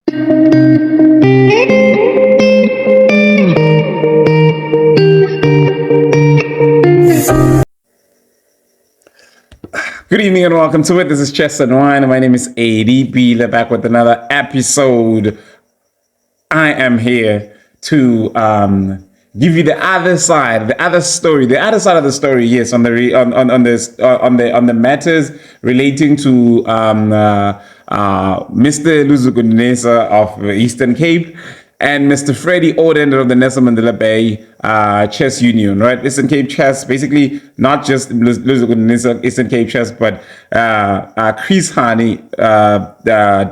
Good evening and welcome to it. This is Chess and Wine. My name is ADB. Back with another episode. I am here to give you the other side, the other story, the other side of the story. Yes, on the matters relating to Mr. Luzuko Ndinise of the Eastern Cape and Mr. Freddy Odendaal of the Nelson Mandela Bay Chess Union, right? Eastern Cape Chess, basically not just Luzuko Ndinise Eastern Cape Chess, but Chris Hani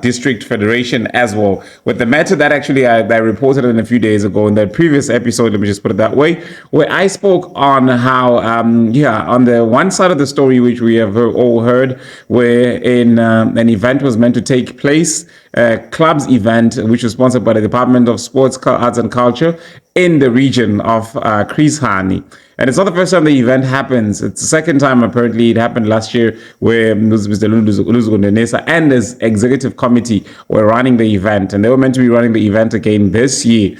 District Federation as well. With the matter that actually I reported on a few days ago in the previous episode, let me just put it that way, where I spoke on how, on the one side of the story, which we have all heard, where an event was meant to take place, a club's event, which was sponsored by the Department of Sports, Arts and Culture in the region of Chris Hani. And it's not the first time the event happens. It's the second time, apparently. It happened last year where Mr. Luzuko Ndinise and his executive committee were running the event. And they were meant to be running the event again this year.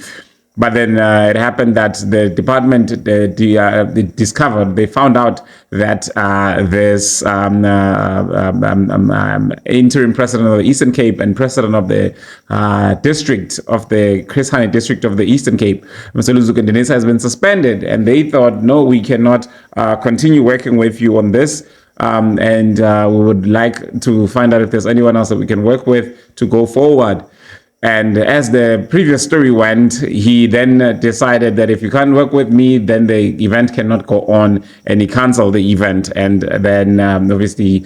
But then it happened that the department they found out that this interim president of the Eastern Cape and president of the district of the Chris Hani district of the Eastern Cape, Mr. Luzuko Ndinise, has been suspended. And they thought, no, we cannot continue working with you on this. And we would like to find out if there's anyone else that we can work with to go forward. And as the previous story went, he then decided that if you can't work with me, then the event cannot go on, and he canceled the event. And then obviously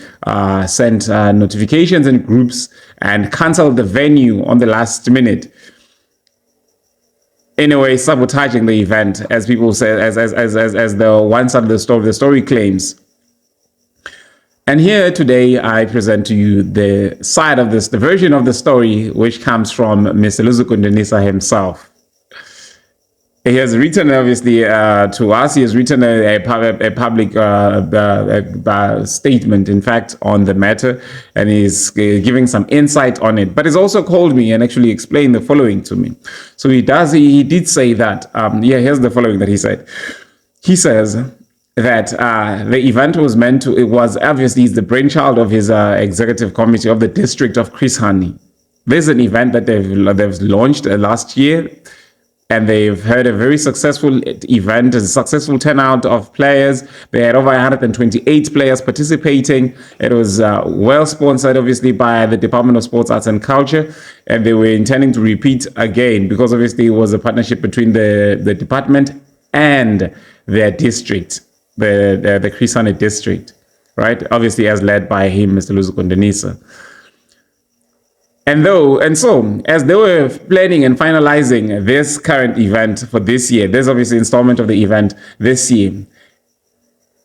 sent notifications in groups and canceled the venue on the last minute. In a way, sabotaging the event, as people say, as the one side of the story claims. And here today, I present to you the side of this, the version of the story, which comes from Mr. Luzuko Ndinise himself. He has written, obviously, to us, he has written a public statement, in fact, on the matter, and he's giving some insight on it. But he's also called me and actually explained the following to me. So he did say that, here's the following that he said. He says that the event was meant to, it was obviously the brainchild of his executive committee of the district of Chris Hani. This is an event that they've launched last year, and they've had a very successful event, a successful turnout of players. They had over 128 players participating. It was well sponsored, obviously, by the Department of Sports, Arts and Culture, and they were intending to repeat again because obviously it was a partnership between the department and their district. The Chris Hani district, right? Obviously, as led by him, Mr. Luzuko Ndinise. And so, as they were planning and finalizing this current event for this year, this obviously installment of the event this year,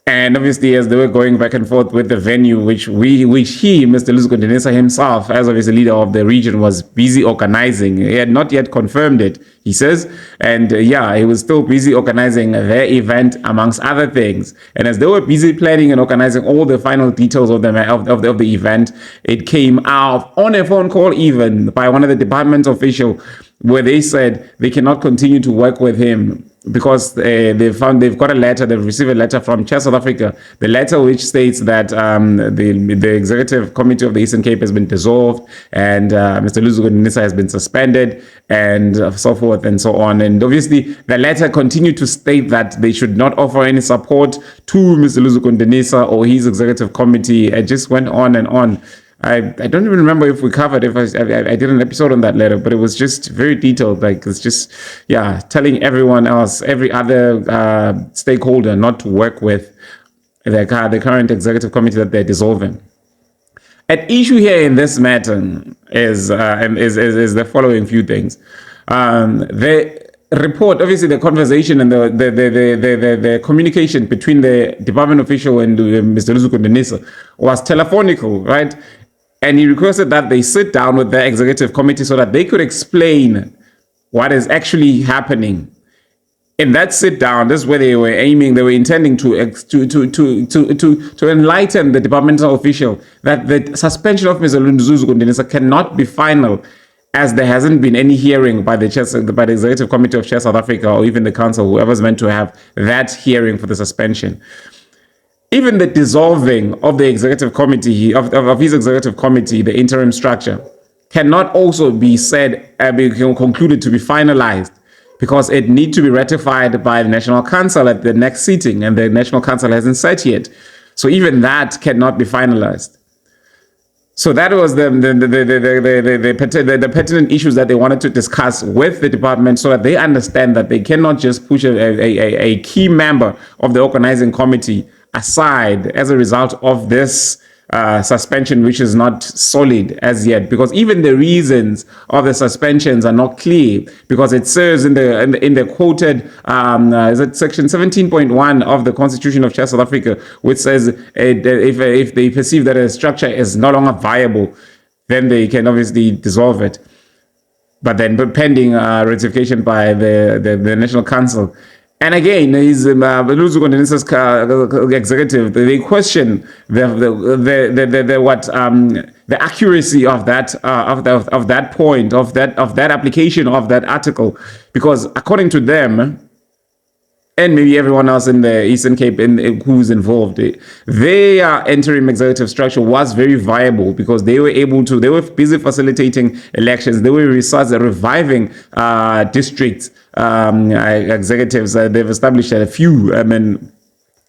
and obviously, as they were going back and forth with the venue, which he, Mr. Luzuko Ndinise himself, as obviously leader of the region, was busy organizing. He had not yet confirmed it, he says, and he was still busy organizing their event, amongst other things. And as they were busy planning and organizing all the final details of the event, it came out on a phone call, even by one of the department officials, where they said they cannot continue to work with him because they've got a letter, they've received a letter from Chess South Africa, the letter which states that the executive committee of the Eastern Cape has been dissolved and Mr. Luzuko Ndinise has been suspended and so forth and so on. And obviously the letter continued to state that they should not offer any support to Mr. Luzuko Ndinise or his executive committee. It just went on and on. I don't even remember if we covered, if I did an episode on that letter, but it was just very detailed. Like, it's just, telling everyone else, every other stakeholder not to work with the current executive committee that they're dissolving. At issue here in this matter is the following few things. The report, obviously the conversation and the communication between the department official and Mr. Luzuko Ndinise was telephonical, right? And he requested that they sit down with the executive committee so that they could explain what is actually happening. In that sit down, this is where they were aiming, they were intending to enlighten the departmental official that the suspension of Mr. Luzuko Ndinise cannot be final as there hasn't been any hearing by the Executive Committee of Chess South Africa, or even the council, whoever's meant to have that hearing for the suspension. Even the dissolving of the executive committee, of his executive committee, the interim structure, cannot also be said, be concluded to be finalized, because it needs to be ratified by the National Council at the next sitting, and the National Council hasn't sat yet. So even that cannot be finalized. So that was the pertinent issues that they wanted to discuss with the department, so that they understand that they cannot just push a key member of the organizing committee aside as a result of this suspension, which is not solid as yet, because even the reasons of the suspensions are not clear, because it says in the quoted is it section 17.1 of the Constitution of Chess South Africa, which says if they perceive that a structure is no longer viable, then they can obviously dissolve it, but pending ratification by the National Council. And again, his Luzuko Ndinise's executive, they question the accuracy of that point, of that application of that article, because according to them, and maybe everyone else in the Eastern Cape who's involved, their interim executive structure was very viable, because they were busy facilitating elections. They were reviving districts, executives. They've established a few,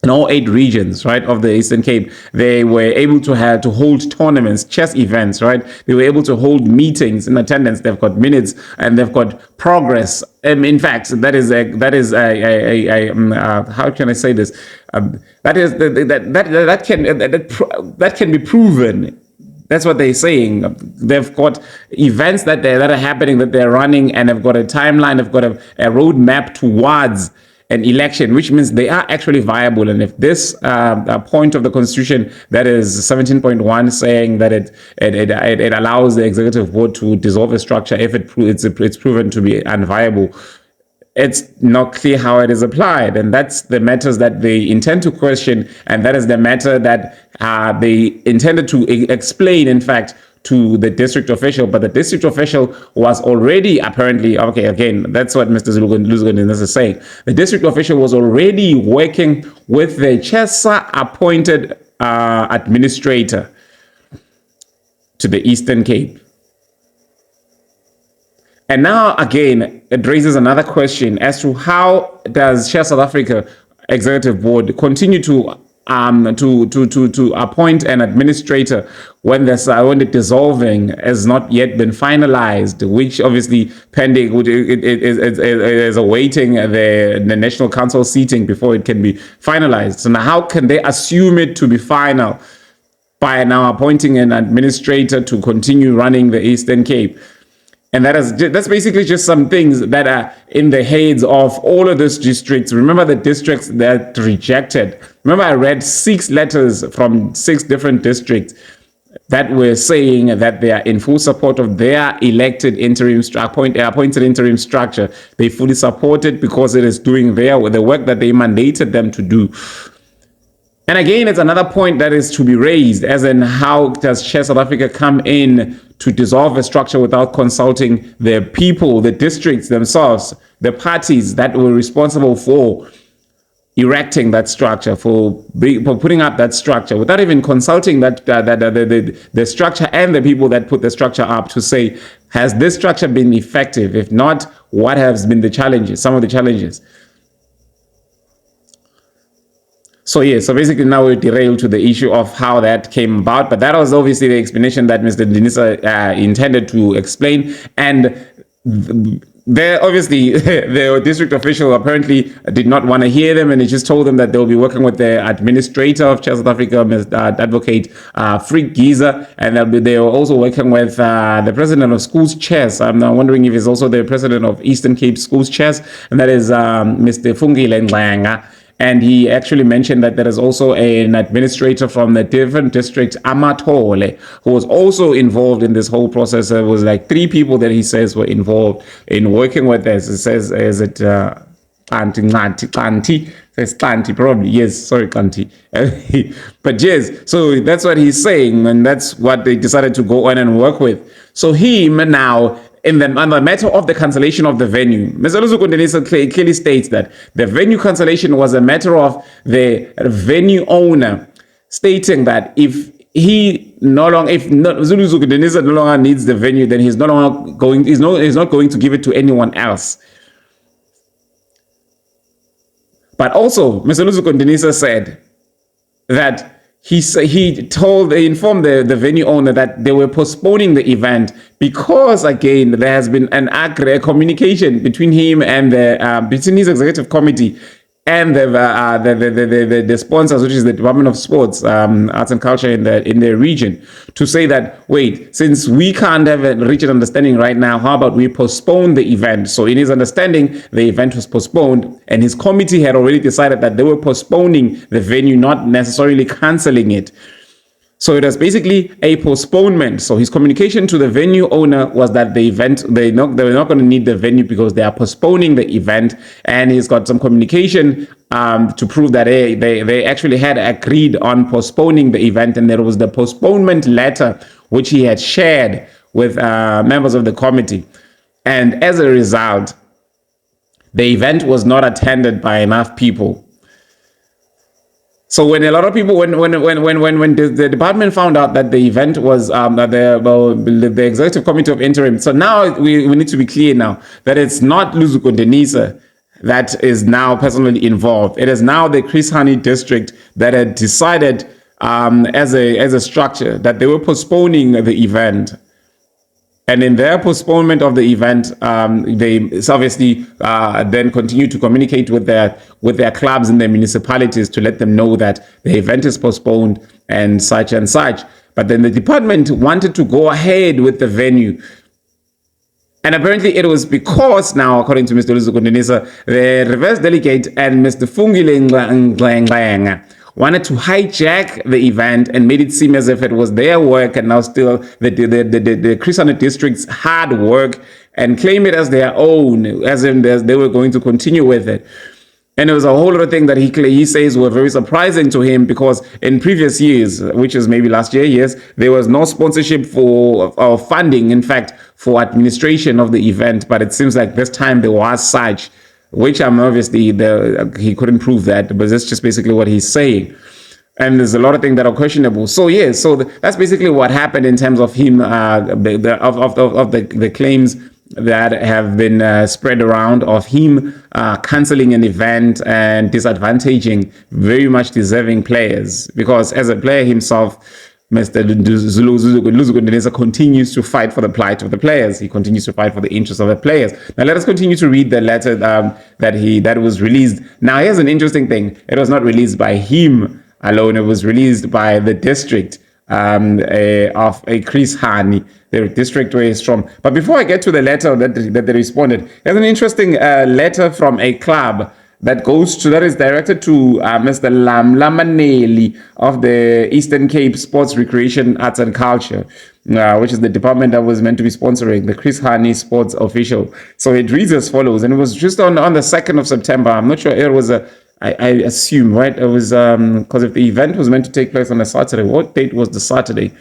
in all 8 regions, right, of the Eastern Cape. They were able to hold tournaments, chess events, right? They were able to hold meetings in attendance. They've got minutes and they've got progress. In fact, that how can I say this? That can be proven. That's what they're saying. They've got events that are happening, that they're running, and they've got a timeline. They've got a roadmap towards an election, which means they are actually viable. And if this point of the Constitution, that is 17.1, saying that it allows the executive board to dissolve a structure if it's proven to be unviable, it's not clear how it is applied. And that's the matters that they intend to question, and that is the matter that they intended to explain, in fact, to the district official. But the district official was already apparently, okay, again, that's what Mr. Luzuko Ndinise is saying. The district official was already working with the CHESA appointed administrator to the Eastern Cape. And now, again, it raises another question as to how does Chess South Africa Executive Board continue to appoint an administrator when the dissolving has not yet been finalized, which obviously pending it is awaiting the National Council seating before it can be finalized. So now, how can they assume it to be final by now appointing an administrator to continue running the Eastern Cape? And that's basically just some things that are in the heads of all of those districts. Remember the districts that rejected. Remember, I read 6 letters from 6 different districts that were saying that they are in full support of their elected appointed interim structure. They fully support it because it is doing the work that they mandated them to do. And again, it's another point that is to be raised, as in how does Chess South Africa come in to dissolve a structure without consulting the people, the districts themselves, the parties that were responsible for erecting that structure, for putting up that structure, without even consulting the structure and the people that put the structure up to say, has this structure been effective? If not, what has been the challenges, some of the challenges? So basically now we're derailed to the issue of how that came about, but that was obviously the explanation that Mr. Ndinise intended to explain. And there, obviously, the district official apparently did not want to hear them, and he just told them that they'll be working with the administrator of Chess South Africa, Advocate Frick Giza, and they were also working with the president of Schools Chess. I'm now wondering if he's also the president of Eastern Cape Schools Chess, and that is Mr. Fungile Ngxanga. And he actually mentioned that there is also an administrator from the different district, Amatole, who was also involved in this whole process. There was like 3 people that he says were involved in working with this. It says, is it Kanti? Says Kanti, probably. Yes, sorry, Kanti. But yes, so that's what he's saying, and that's what they decided to go on and work with. So him now, on the matter of the cancellation of the venue, Mr. Luzuko Ndinise clearly states that the venue cancellation was a matter of the venue owner stating that if Luzuko Ndinise no longer needs the venue, then he's not going to give it to anyone else. But also, Mr. Luzuko Ndinise said that he informed the venue owner that they were postponing the event because, again, there has been a communication between him and between his executive committee and the sponsors, which is the Department of Sports, Arts and Culture in the region, to say that, wait, since we can't reach an understanding right now, how about we postpone the event? So in his understanding, the event was postponed, and his committee had already decided that they were postponing the venue, not necessarily canceling it. So it was basically a postponement. So his communication to the venue owner was that the event, they were not going to need the venue because they are postponing the event. And he's got some communication to prove that they actually had agreed on postponing the event. And there was the postponement letter, which he had shared with members of the committee. And as a result, the event was not attended by enough people. So when a lot of people, when the department found out that the event was the executive committee of interim, so now we need to be clear now that it's not Luzuko Ndinise that is now personally involved. It is now the Chris Hani district that had decided as a structure that they were postponing the event. And in their postponement of the event, they obviously then continue to communicate with their clubs in their municipalities to let them know that the event is postponed and such and such. But then the department wanted to go ahead with the venue. And apparently it was because now, according to Mr. Luzuko Ndinise, the reverse delegate and Mr. Fungile Ngleng wanted to hijack the event and made it seem as if it was their work and now still the Chris Hani district's hard work, and claim it as their own, as in they were going to continue with it. And it was a whole other thing that he says were very surprising to him, because in previous years, which is maybe last year, yes, there was no sponsorship or funding, in fact, for administration of the event. But it seems like this time there was such, which I'm obviously, he couldn't prove that, but that's just basically what he's saying. And there's a lot of things that are questionable. So yeah, so that's basically what happened in terms of him, the claims that have been spread around of him canceling an event and disadvantaging very much deserving players. Because as a player himself, Mr. Luzuko Ndinise continues to fight for the plight of the players. He continues to fight for the interests of the players. Now let us continue to read the letter that was released. Now here's an interesting thing. It was not released by him alone. It was released by the district of a Chris Hani, the district where he's from. But before I get to the letter that they responded, there's an interesting letter from a club that is directed to Mr. Lamaneli of the Eastern Cape Sports, Recreation, Arts and Culture, which is the department that was meant to be sponsoring the Chris Hani sports official. So it reads as follows, and it was just on the 2nd of September. I'm not sure it was I assume, right? It was because if the event was meant to take place on a Saturday, what date was the Saturday?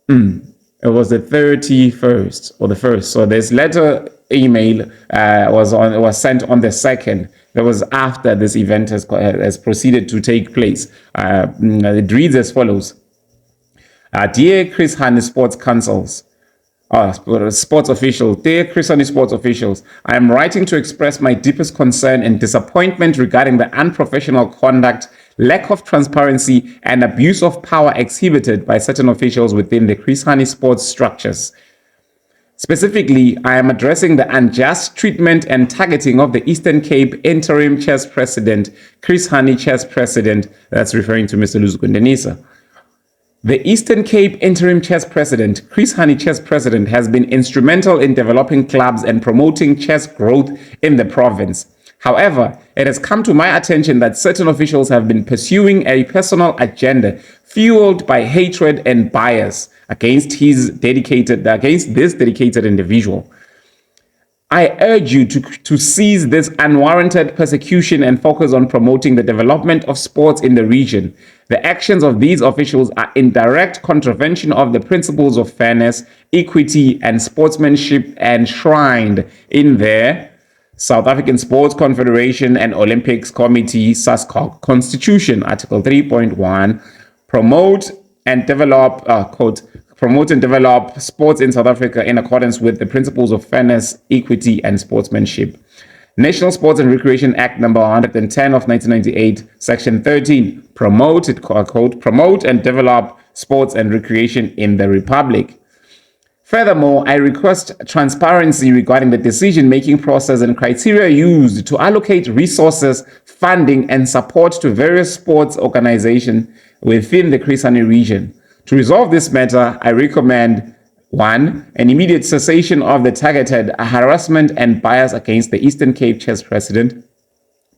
It was the 31st or the 1st. So this letter email was sent on the 2nd. That was after this event has proceeded to take place. It reads as follows. Dear Chris Hani Sports Councils, sports officials, dear Chris Hani sports officials, I am writing to express my deepest concern and disappointment regarding the unprofessional conduct, lack of transparency, and abuse of power exhibited by certain officials within the Chris Hani sports structures. Specifically, I am addressing the unjust treatment and targeting of the Eastern Cape Interim Chess President, Chris Hani Chess President, that's referring to Mr. Luzuko Ndinise. The Eastern Cape Interim Chess President, Chris Hani Chess President, has been instrumental in developing clubs and promoting chess growth in the province. However, it has come to my attention that certain officials have been pursuing a personal agenda fueled by hatred and bias against this dedicated individual. I urge you to cease this unwarranted persecution and focus on promoting the development of sports in the region. The actions of these officials are in direct contravention of the principles of fairness, equity, and sportsmanship enshrined in their South African Sports Confederation and Olympics Committee (SASCOC) Constitution, Article 3.1, promote and develop, quote, promote and develop sports in South Africa in accordance with the principles of fairness, equity, and sportsmanship. National Sports and Recreation Act number 110 of 1998, Section 13, promote, quote, promote and develop sports and recreation in the Republic. Furthermore, I request transparency regarding the decision-making process and criteria used to allocate resources, funding, and support to various sports organizations within the Chris Hani region. To resolve this matter, I recommend 1. An immediate cessation of the targeted harassment and bias against the Eastern Cape chess president.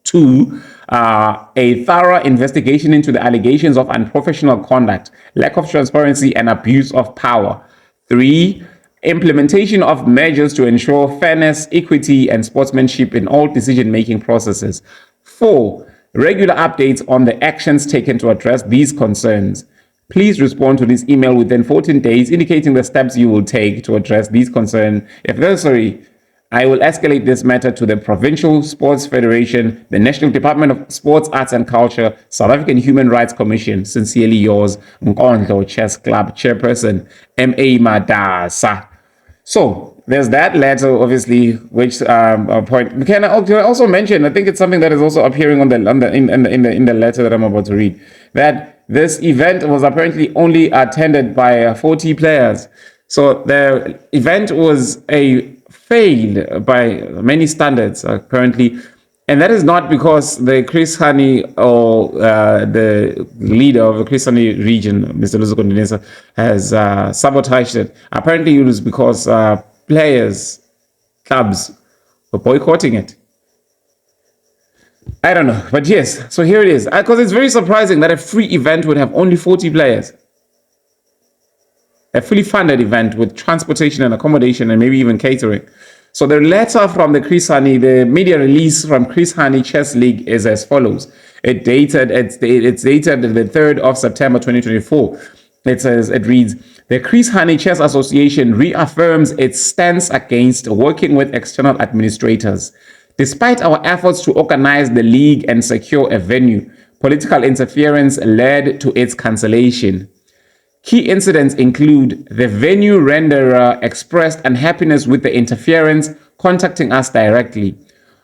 2. A thorough investigation into the allegations of unprofessional conduct, lack of transparency, and abuse of power. 3. Implementation of measures to ensure fairness, equity, and sportsmanship in all decision-making processes. 4. Regular updates on the actions taken to address these concerns. Please respond to this email within 14 days, indicating the steps you will take to address these concerns. If necessary, I will escalate this matter to the Provincial Sports Federation, the National Department of Sports, Arts and Culture, South African Human Rights Commission. Sincerely yours, Nkondlo Chess Club Chairperson, M.A. Madasa. So there's that letter, obviously, which point. Can I also mention? I think it's something that is also appearing in the letter that I'm about to read. That this event was apparently only attended by 40 players. So the event was a fail by many standards, apparently. And that is not because the Chris Hani or the leader of the Chris Hani region, Mr. Luzuko Ndinise, has sabotaged it. Apparently, it was because players, clubs, were boycotting it. I don't know, but yes, so here it is. Because it's very surprising that a free event would have only 40 players. A fully funded event with transportation and accommodation and maybe even catering. So the letter from the Chris Hani, the media release from Chris Hani Chess League is as follows. It's dated the 3rd of September 2024. It reads, the Chris Hani Chess Association reaffirms its stance against working with external administrators. Despite our efforts to organize the league and secure a venue, political interference led to its cancellation. Key incidents include the venue renderer expressed unhappiness with the interference, contacting us directly.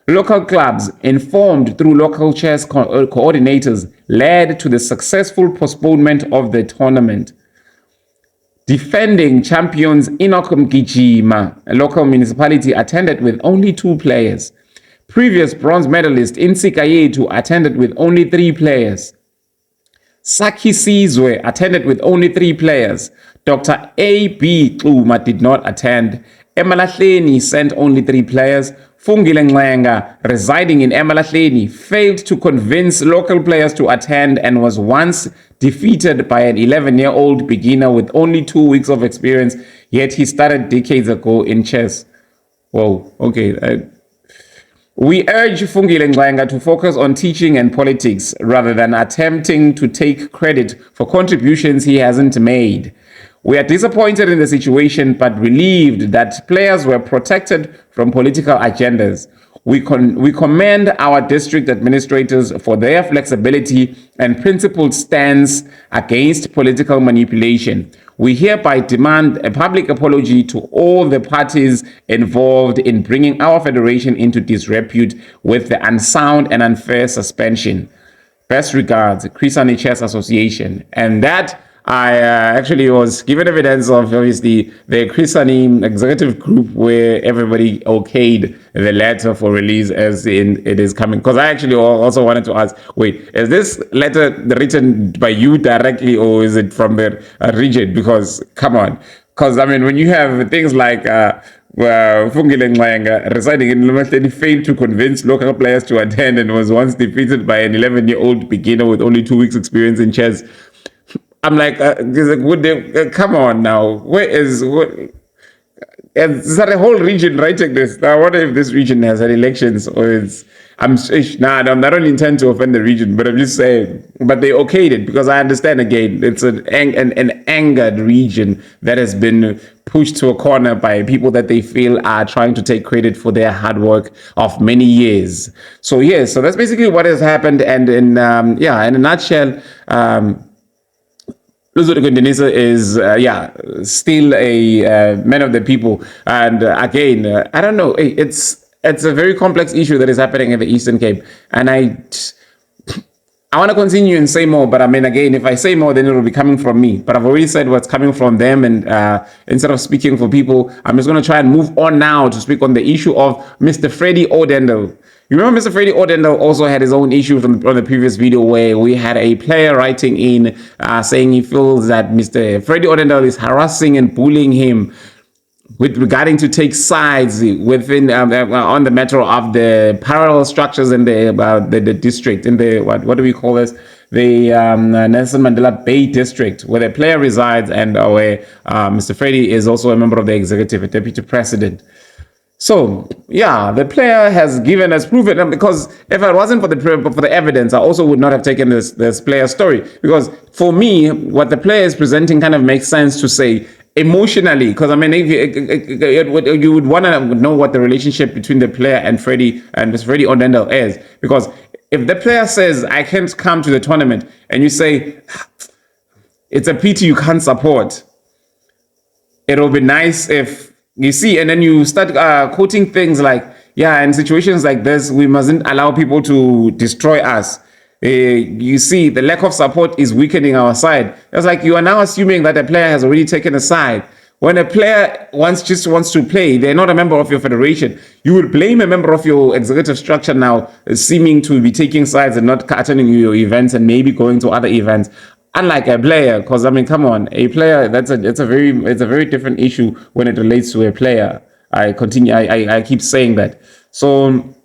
Local clubs, informed through local chess coordinators, led to the successful postponement of the tournament. Defending champions Enoch Mgijima, a local municipality, attended with only 2 players. Previous bronze medalist Insika Yetu attended with only 3 players. Saki Sizwe attended with only 3 players. Dr. A.B. Xuma did not attend. Emalahleni sent only 3 players. Fungile Nglenga, residing in Emalahleni, failed to convince local players to attend and was once defeated by an 11-year-old beginner with only 2 weeks of experience, yet he started decades ago in chess. Whoa, okay. We urge Fungile Nglenga to focus on teaching and politics rather than attempting to take credit for contributions he hasn't made. We are disappointed in the situation, but relieved that players were protected from political agendas. We commend our district administrators for their flexibility and principled stance against political manipulation. We hereby demand a public apology to all the parties involved in bringing our federation into disrepute with the unsound and unfair suspension. Best regards, Chris Hani Chess Association. And that I actually was given evidence of, obviously, the Chris Hani executive group where everybody okayed the letter for release as in it is coming. Because I actually also wanted to ask, wait, is this letter written by you directly or is it from the region? Because, come on. Because, I mean, when you have things like Fungile Nglenga residing in Lumahleni failed to convince local players to attend and was once defeated by an 11-year-old beginner with only 2 weeks experience in chess. I'm like, would they come on now? Where is what? It's not a whole region writing this. Now, I wonder if this region has had elections or it's. I don't intend to offend the region, but I'm just saying. But they okayed it because I understand again, it's an angered region that has been pushed to a corner by people that they feel are trying to take credit for their hard work of many years. So, yeah, so that's basically what has happened. And in a nutshell, Luzuko Ndinise is, still a man of the people. And again, I don't know. It's a very complex issue that is happening in the Eastern Cape, and I want to continue and say more. But I mean, again, if I say more, then it will be coming from me. But I've already said what's coming from them, and instead of speaking for people, I'm just going to try and move on now to speak on the issue of Mr. Freddy Odendaal. You remember Mr. Freddy Odendaal also had his own issue from the previous video where we had a player writing in saying he feels that Mr. Freddy Odendaal is harassing and bullying him with regarding to take sides within on the matter of the parallel structures in the district in the what do we call this, the Nelson Mandela Bay district where the player resides, and where Mr. Freddy is also a member of the executive, a deputy president. So yeah, the player has given us proven, because if it wasn't for the evidence, I also would not have taken this player's story, because for me, what the player is presenting kind of makes sense to say emotionally, because I mean, if you would want to know what the relationship between the player and Mr. Freddy Odendaal is, because if the player says I can't come to the tournament, and you say it's a pity you can't support, it'll be nice if you see, and then you start quoting things like, yeah, in situations like this, we mustn't allow people to destroy us. You see, the lack of support is weakening our side. It's like you are now assuming that a player has already taken a side. When a player just wants to play, they're not a member of your federation. You would blame a member of your executive structure now, seeming to be taking sides and not attending your events and maybe going to other events. Unlike a player, because I mean, come on, a player, it's a very different issue when it relates to a player. I keep saying that. So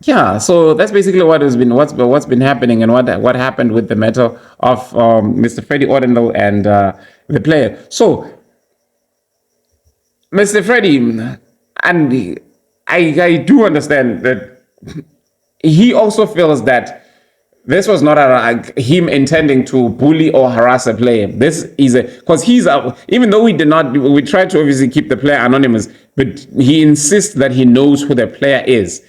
yeah, so that's basically what's been happening, and what happened with the matter of Mr. Freddy Odendaal and the player. So Mr. Freddy, and I do understand that he also feels that this was not him intending to bully or harass a player. This is because even though we tried to obviously keep the player anonymous, but he insists that he knows who the player is.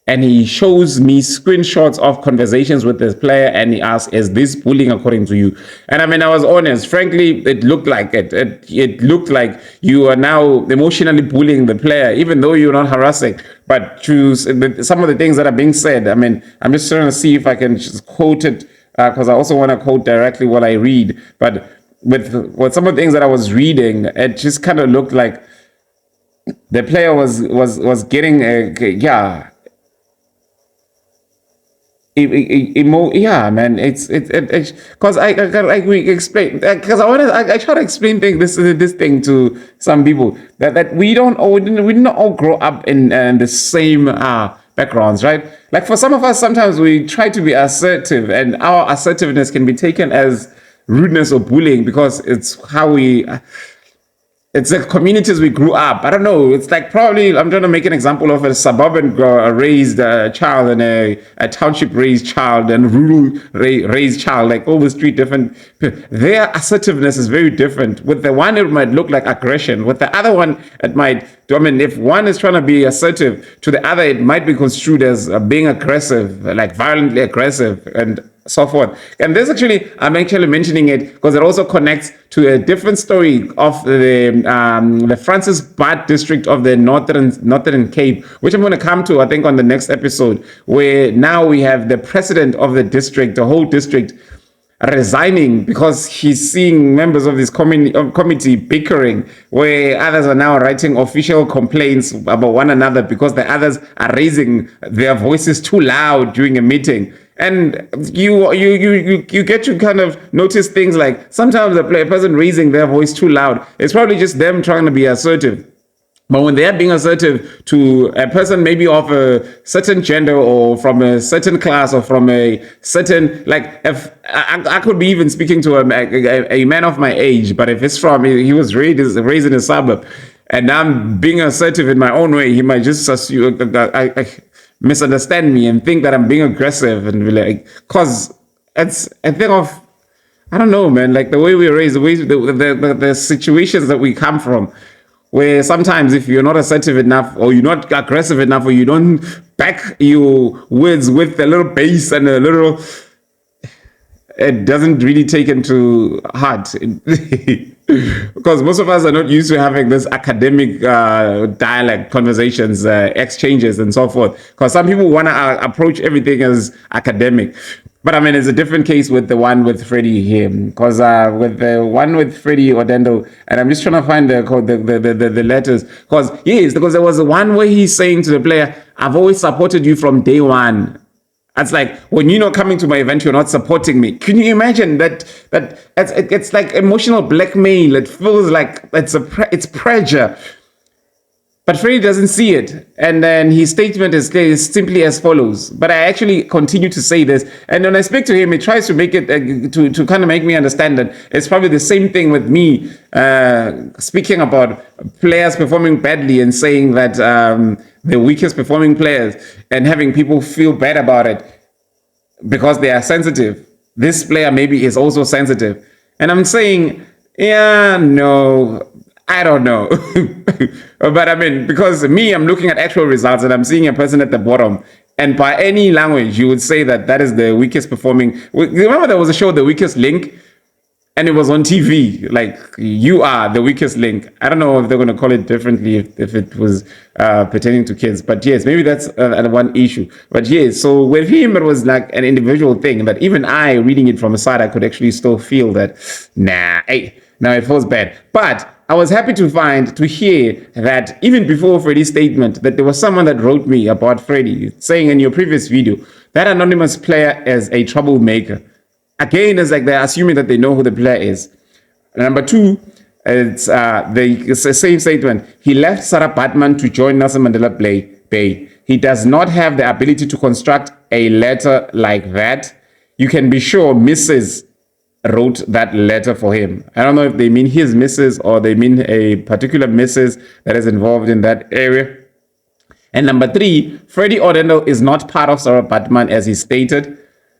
And he shows me screenshots of conversations with this player, and he asks, is this bullying according to you? And I mean, I was honest. Frankly, it looked like it. It looked like you are now emotionally bullying the player, even though you're not harassing. But some of the things that are being said, I mean, I'm just trying to see if I can just quote it, because I also want to quote directly what I read. But with some of the things that I was reading, it just kind of looked like the player was getting yeah. Yeah, man, it's because we explain, because I try to explain this thing to some people that we didn't all grow up in the same backgrounds, right? Like for some of us, sometimes we try to be assertive, and our assertiveness can be taken as rudeness or bullying because it's how it's the communities we grew up. I don't know. It's like probably I'm trying to make an example of a suburban raised child and a township raised child and rural raised child. Like all these three different. Their assertiveness is very different. With the one, it might look like aggression. With the other one, it might. I mean, if one is trying to be assertive to the other, it might be construed as being aggressive, like violently aggressive, and so forth. And this I'm actually mentioning it because it also connects to a different story of the Francis Butt district of the Northern Cape, which I'm going to come to, I think, on the next episode, where now we have the president of the district, the whole district, resigning because he's seeing members of this committee bickering, where others are now writing official complaints about one another because the others are raising their voices too loud during a meeting. And you get to kind of notice things like sometimes a person raising their voice too loud, it's probably just them trying to be assertive. But when they are being assertive to a person maybe of a certain gender or from a certain class or from a certain, like, if I could be even speaking to a man of my age, but if it's he was raised in a suburb, and I'm being assertive in my own way, he might just assume, misunderstand me and think that I'm being aggressive and be like, cause it's a thing of, I don't know, man. Like the way we raise, the way the situations that we come from, where sometimes if you're not assertive enough, or you're not aggressive enough, or you don't back your words with a little bass and a little, it doesn't really take into heart. Because most of us are not used to having this academic dialect conversations, exchanges, and so forth. Because some people want to approach everything as academic. But I mean, it's a different case with the one with Freddy here. Because with the one with Freddy Odendaal, and I'm just trying to find the letters. Because, yes, because there was one where he's saying to the player, I've always supported you from day one. It's like, when you're not coming to my event, you're not supporting me. Can you imagine that? It's like emotional blackmail. It feels like it's pressure. But Freddy doesn't see it. And then his statement is simply as follows. But I actually continue to say this. And when I speak to him, he tries to make it, to kind of make me understand that it's probably the same thing with me speaking about players performing badly and saying that the weakest performing players and having people feel bad about it because they are sensitive. This player maybe is also sensitive. And I'm saying, yeah, no, I don't know. But I mean, because me, I'm looking at actual results and I'm seeing a person at the bottom. And by any language, you would say that that is the weakest performing. Remember there was a show, The Weakest Link? And it was on TV, like, you are the weakest link. I don't know if they're going to call it differently if it was pertaining to kids. But yes, maybe that's one issue. But yes, so with him, it was like an individual thing that even I, reading it from aside, I could actually still feel that, nah, hey, now it feels bad. But I was happy to hear that even before Freddy's statement, that there was someone that wrote me about Freddy, saying in your previous video, that anonymous player is a troublemaker. Again, it's like they're assuming that they know who the player is. Number two, it's the same statement. He left Sarah Batman to join Nelson Mandela Bay. He does not have the ability to construct a letter like that. You can be sure Mrs. wrote that letter for him. I don't know if they mean his Mrs. or they mean a particular Mrs. that is involved in that area. And number three, Freddy Odendaal is not part of Sarah Batman as he stated.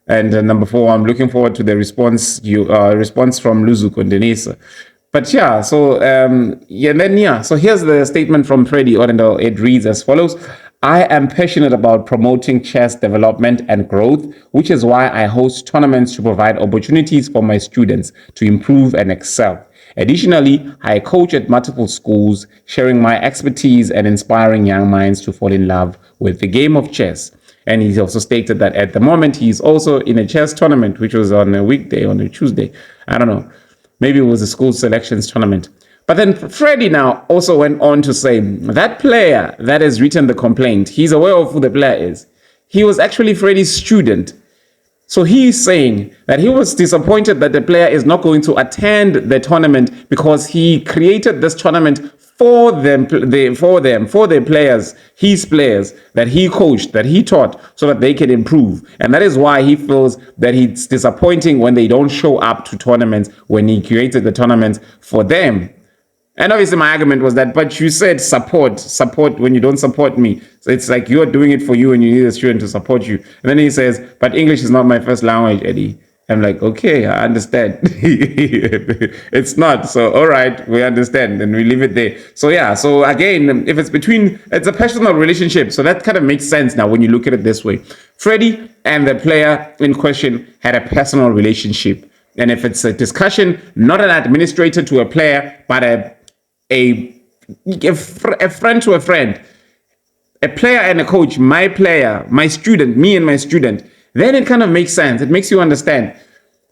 And number four, I'm looking forward to the response from Luzuko Ndinise. But yeah, so so here's the statement from Freddy Odendaal. It reads as follows: I am passionate about promoting chess development and growth, which is why I host tournaments to provide opportunities for my students to improve and excel. Additionally, I coach at multiple schools, sharing my expertise and inspiring young minds to fall in love with the game of chess. And he's also stated that at the moment, he's also in a chess tournament, which was on a weekday, on a Tuesday. I don't know. Maybe it was a school selections tournament. But then Freddy now also went on to say that player that has written the complaint, he's aware of who the player is. He was actually Freddy's student. So he's saying that he was disappointed that the player is not going to attend the tournament because he created this tournament for their players, his players that he coached, that he taught, so that they can improve. And that is why he feels that it's disappointing when they don't show up to tournaments when he created the tournaments for them. And obviously my argument was that, but you said support when you don't support me. So it's like you're doing it for you and you need a student to support you. And then he says, but English is not my first language, Eddie. I'm like, okay, I understand. It's not. So, all right, we understand and we leave it there. So, yeah. So, again, if it's a personal relationship. So that kind of makes sense now when you look at it this way. Freddy and the player in question had a personal relationship. And if it's a discussion, not an administrator to a player, but a friend to a friend, a player and a coach, my player, my student, me and my student, then it kind of makes sense. It makes you understand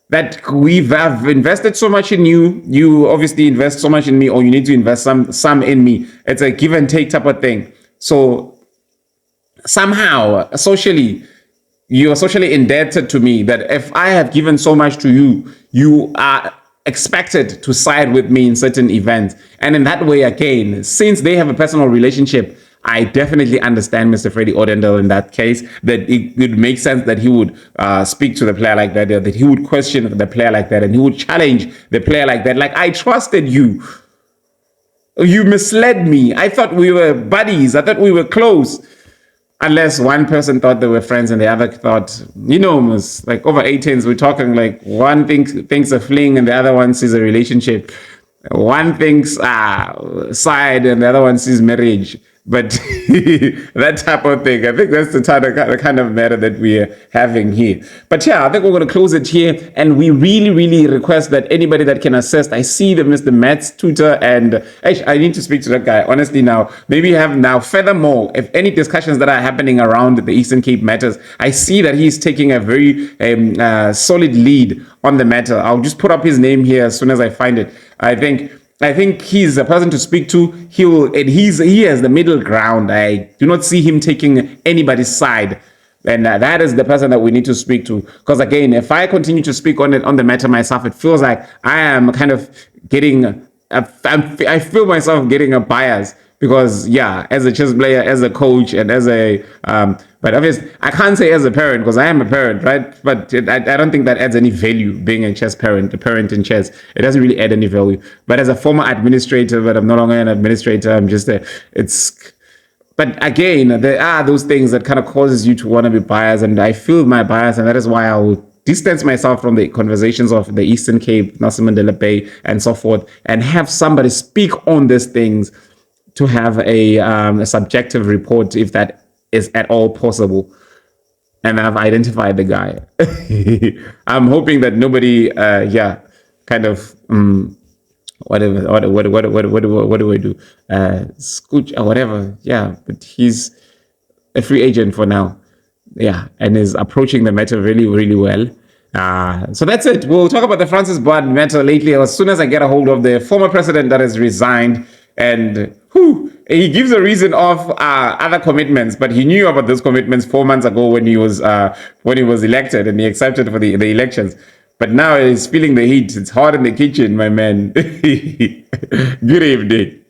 that have invested so much in you. You obviously invest so much in me, or you need to invest some in me. It's a give and take type of thing. So somehow, you are socially indebted to me, that if I have given so much to you, you are expected to side with me in certain events. And in that way, again, since they have a personal relationship, I definitely understand Mr. Freddy Odendaal in that case, that it would make sense that he would speak to the player like that he would question the player like that, and he would challenge the player like that. Like, I trusted you. You misled me. I thought we were buddies. I thought we were close. Unless one person thought they were friends and the other thought, like over 18s, we're talking like one thinks a fling and the other one sees a relationship. One thinks side and the other one sees marriage. But that type of thing, I think that's the kind of matter that we're having here. But yeah, I think we're going to close it here. And we really, really request that anybody that can assist, I see the Mr. Matt's tutor, and actually, I need to speak to that guy. Honestly, now, maybe have now, furthermore, if any discussions that are happening around the Eastern Cape matters, I see that he's taking a very solid lead on the matter. I'll just put up his name here as soon as I find it. I think he's a person to speak to. He has the middle ground. I do not see him taking anybody's side, and that is the person that we need to speak to. Because again, if I continue to speak on the matter myself, it feels like I am kind of getting. I feel myself getting a bias because yeah, as a chess player, as a coach, and as a but obviously I can't say as a parent because I am a parent, right? But I don't think that adds any value being a chess parent, a parent in chess. It doesn't really add any value. But as a former administrator, but I'm no longer an administrator. I'm just a. It's. But again, there are those things that kind of causes you to want to be biased, and I feel my bias, and that is why I will distance myself from the conversations of the Eastern Cape, Nelson Mandela Bay, and so forth, and have somebody speak on these things to have a subjective report if that is at all possible. And I've identified the guy. I'm hoping that nobody, kind of, whatever, what do I do? Scooch or whatever. Yeah, but he's a free agent for now. Yeah, and is approaching the matter really, really well. So that's it. We'll talk about the Francis Bond matter lately as soon as I get a hold of the former president that has resigned. And he gives a reason of other commitments, but he knew about those commitments 4 months ago when he was elected and he accepted for the elections. But now he's feeling the heat. It's hot in the kitchen, my man. Good evening.